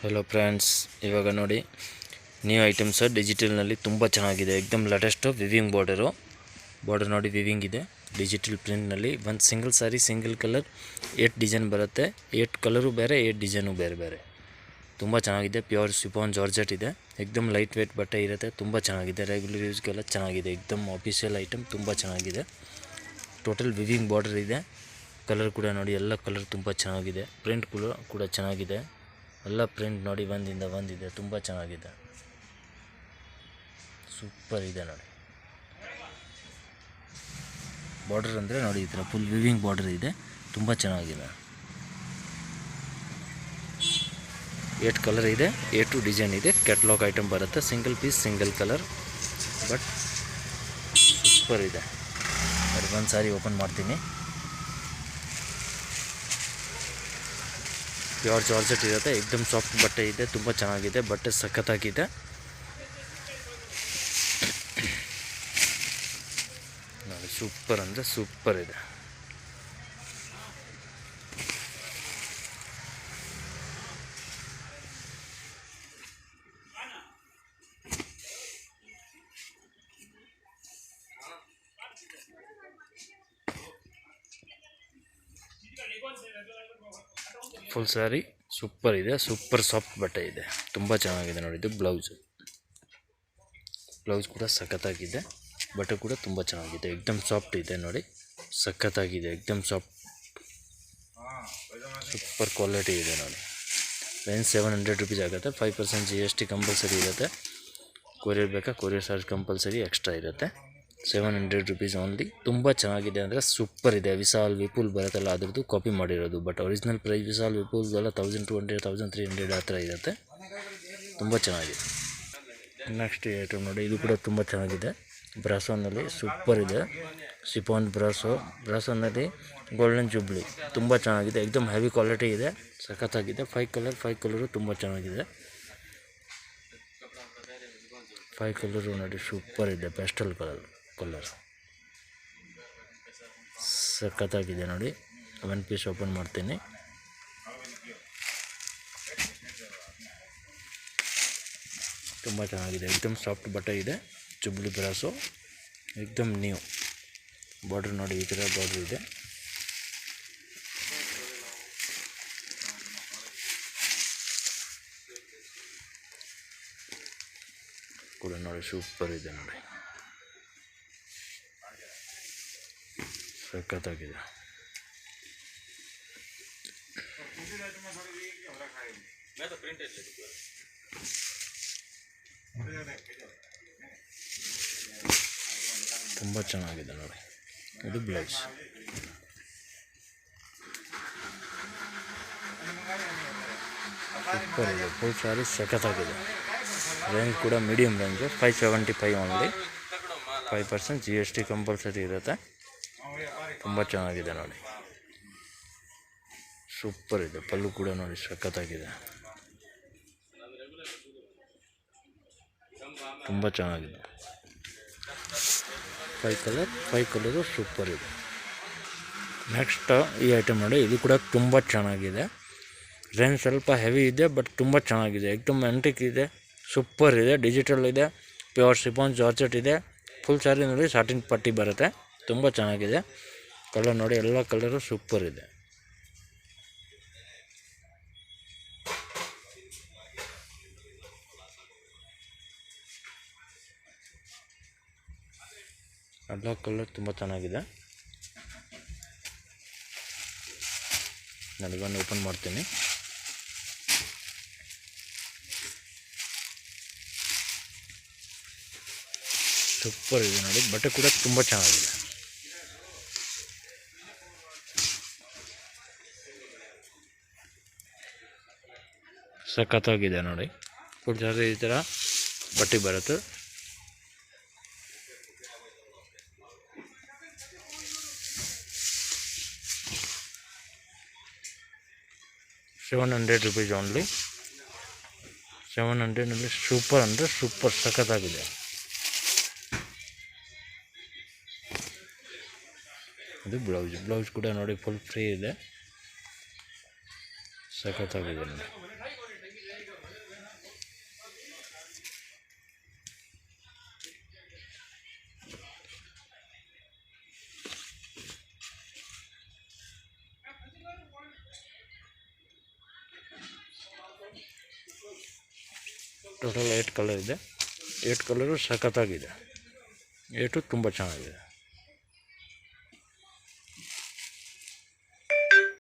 Hello friends इवाग नोड़ी new items digital नल्ली तुंबा चेन्नागिदे एकदम लेटेस्ट विविंग बॉर्डर नोड़ी विविंग इदे डिजिटल प्रिंट नल्ली one single sari single colour 8 design बरुत्ते 8 कलर बेरे 8 डिजाइन बेरे बेरे तुंबा चेन्नागिदे प्योर शिफॉन जॉर्जेट इदे एकदम लाइट वेट बट्टे इरुत्ते तुंबा चेन्नागिदे रेग्युलर यूज गेल्ल चेन्नागिदे एकदम ऑफिशियल ऐटम तुंबा चेन्नागिदे टोटल विविंग बॉर्डर इदे कलर कूड नोडी एल्ल कलर तुंबा चेन्नागिदे प्रिंट कूड चेन्नागिदे ಎಲ್ಲ ಪ್ರಿಂಟ್ ನೋಡಿ ಒಂದಿಂದ ಒಂದಿದೆ ತುಂಬ ಚೆನ್ನಾಗಿದೆ ಸೂಪರ್ ಇದೆ ನೋಡಿ ಬಾರ್ಡರ್ ಅಂದ್ರೆ ನೋಡಿ ಈ ತರ ಫುಲ್ ವಿವಿಂಗ್ ಬಾರ್ಡರ್ ಇದೆ ತುಂಬ ಚೆನ್ನಾಗಿದೆ 8 ಕಲರ್ ಇದೆ 8 ಡಿಸೈನ್ ಇದೆ ಕ್ಯಾಟಲಾಗ್ ಐಟಮ್ ಬರುತ್ತೆ single piece single colour but super ಇದೆ ಒಂದು ಸಾರಿ ಓಪನ್ ಮಾಡ್ತೀನಿ प्योर जॉर्जेट इरुत्ते एकदम सॉफ्ट बट्टे इदे तुंबा चेन्नागिदे बट्टे सखत्तागिदे ನೋಡಿ ಸೂಪರ್ ಅಂದ್ರೆ ಸೂಪರ್ ಇದೆ फुल सारी सूपर ಇದೆ सूपर सॉफ्ट बट्टे ಇದೆ ತುಂಬಾ ಚೆನ್ನಾಗಿದೆ ನೋಡಿ ಇದು ಬ್ಲೌಸ್ ಕೂಡ ಸಖತ್ತಾಗಿದೆ ಬಟ್ಟೆ ಕೂಡ ತುಂಬಾ ಚೆನ್ನಾಗಿದೆ एकदम सॉफ्ट ಇದೆ ನೋಡಿ ಸಖತ್ತಾಗಿದೆ एकदम सॉफ्ट सूपर ಕ್ವಾಲಿಟಿ ಇದೆ ನೋಡಿ ರೇಂಜ್ 700 ರೂಪಾಯಿ ಆಗುತ್ತೆ 5% GST ಕಂಪಲ್ಸರಿ ಇರುತ್ತೆ ಕೊರಿಯರ್ ಬೇಕಾ ಕೊರಿಯರ್ ಚಾರ್ಜ್ ಕಂಪಲ್ಸರಿ ಎಕ್ಸ್ಟ್ರಾ ಇರುತ್ತೆ 700 rupees ಓನ್ಲಿ ತುಂಬ ಚೆನ್ನಾಗಿದೆ ಅಂದರೆ ಸೂಪರ್ ಇದೆ ವಿಶಾಲ್ ವಿಪುಲ್ ಬರುತ್ತಲ್ಲ ಅದರದ್ದು ಕಾಪಿ ಮಾಡಿರೋದು but original price Vishal Vipul ಎಲ್ಲ 1200 1300 ಆ ಥರ ಇರುತ್ತೆ ತುಂಬ ಚೆನ್ನಾಗಿದೆ ನೆಕ್ಸ್ಟ್ ಐಟಮ್ ನೋಡಿ ಇದು ಕೂಡ ತುಂಬ ಚೆನ್ನಾಗಿದೆ ಬ್ರಾಸೋನಲ್ಲಿ ಸೂಪರ್ ಇದೆ ಶಿಫಾನ್ ಬ್ರಾಸೋನಲ್ಲಿ ಗೋಲ್ಡನ್ ಜುಬ್ಲಿ ತುಂಬ ಚೆನ್ನಾಗಿದೆ एकदम ಹೆವಿ ಕ್ವಾಲಿಟಿ ಇದೆ ಸಖತ್ತಾಗಿದೆ 5 ಕಲರ್ ತುಂಬ ಚೆನ್ನಾಗಿದೆ 5 ಕಲರ್ ನೋಡಿ ಸೂಪರ್ ಇದೆ ಪೇಸ್ಟಲ್ ಕಲರ್ ಸಖತ್ತಾಗಿದೆ ನೋಡಿ ಒನ್ ಪೀಸ್ ಓಪನ್ ಮಾಡ್ತೀನಿ ತುಂಬ ಚೆನ್ನಾಗಿದೆ एकदम ಸಾಫ್ಟ್ ಬಟ್ಟೆ ಇದೆ ಜುಬ್ಲಿ ಬ್ರಾಸೋ एकदम ನ್ಯೂ ಬಾರ್ಡರ್ ನೋಡಿ ಈ ತರ ಬಾರ್ಡರ್ ಇದೆ ಕೂಡ ನೋಡಿ ಸೂಪರ್ ಇದೆ ನೋಡಿ ಸಖತ್ತಾಗಿದೆ ತುಂಬ ಚೆನ್ನಾಗಿದೆ ನೋಡಿ ಇದು ಬ್ಲೌಸ್ ಸೂಪರ್ ಇದೆ ಫುಲ್ ಸಾರಿ ಸಖತ್ತಾಗಿದೆ ರೇಂಜ್ ಕೂಡ medium range 575 only 5% GST compulsory ಇರುತ್ತೆ ತುಂಬ ಚೆನ್ನಾಗಿದೆ ನೋಡಿ ಸೂಪರ್ ಇದೆ ಪಲ್ಲು ಕೂಡ ನೋಡಿ ಸಖತ್ತಾಗಿದೆ ತುಂಬ ಚೆನ್ನಾಗಿದೆ 5 ಕಲರ್ ಸೂಪರ್ ಇದೆ ನೆಕ್ಸ್ಟ್ ಈ ಐಟಮ್ ನೋಡಿ ಇದು ಕೂಡ ತುಂಬ ಚೆನ್ನಾಗಿದೆ ರೇಂಜ್ ಸ್ವಲ್ಪ ಹೆವಿ ಇದೆ ಬಟ್ ತುಂಬ ಚೆನ್ನಾಗಿದೆ एकदम ಆಂಟಿಕ್ ಇದೆ ಸೂಪರ್ ಇದೆ ಡಿಜಿಟಲ್ ಇದೆ ಪ್ಯೂರ್ ಶಿಫಾನ್ ಜಾರ್ಜೆಟ್ ಇದೆ ಫುಲ್ ಸಾರಿ ನೋಡಿ ಸಾಟಿನ್ ಪಟ್ಟಿ ಬರುತ್ತೆ ತುಂಬ ಚೆನ್ನಾಗಿದೆ ಕಲರ್ ನೋಡಿ ಎಲ್ಲ ಕಲರ್ ಸೂಪರ್ ಇದೆ ಎಲ್ಲ ಕಲರ್ ತುಂಬ ಚೆನ್ನಾಗಿದೆ ನಾನು ಓಪನ್ ಮಾಡ್ತೀನಿ ಸೂಪರ್ ಇದೆ ನೋಡಿ ಬಟ್ಟೆ ಕೂಡ ತುಂಬ ಚೆನ್ನಾಗಿದೆ ಸಖತ್ತಾಗಿದೆ ನೋಡಿ ಫುಲ್ ಸಾರಿ ಈ ಥರ ಬಟ್ಟೆ ಬರುತ್ತೆ ₹700 ಓನ್ಲಿ 700 ನಲ್ಲಿ ಸೂಪರ್ ಅಂದರೆ ಸೂಪರ್ ಸಖತ್ತಾಗಿದೆ ಇದು ಬ್ಲೌಸ್ ಕೂಡ ನೋಡಿ ಫುಲ್ ಫ್ರೀ ಇದೆ ಸಖತ್ತಾಗಿದೆ ನೋಡಿ ಟೋಟಲ್ 8 ಕಲರ್ ಇದೆ. 8 ಕಲರು ಸಖತ್ತಾಗಿದೆ. 8 ತುಂಬ ಚೆನ್ನಾಗಿದೆ.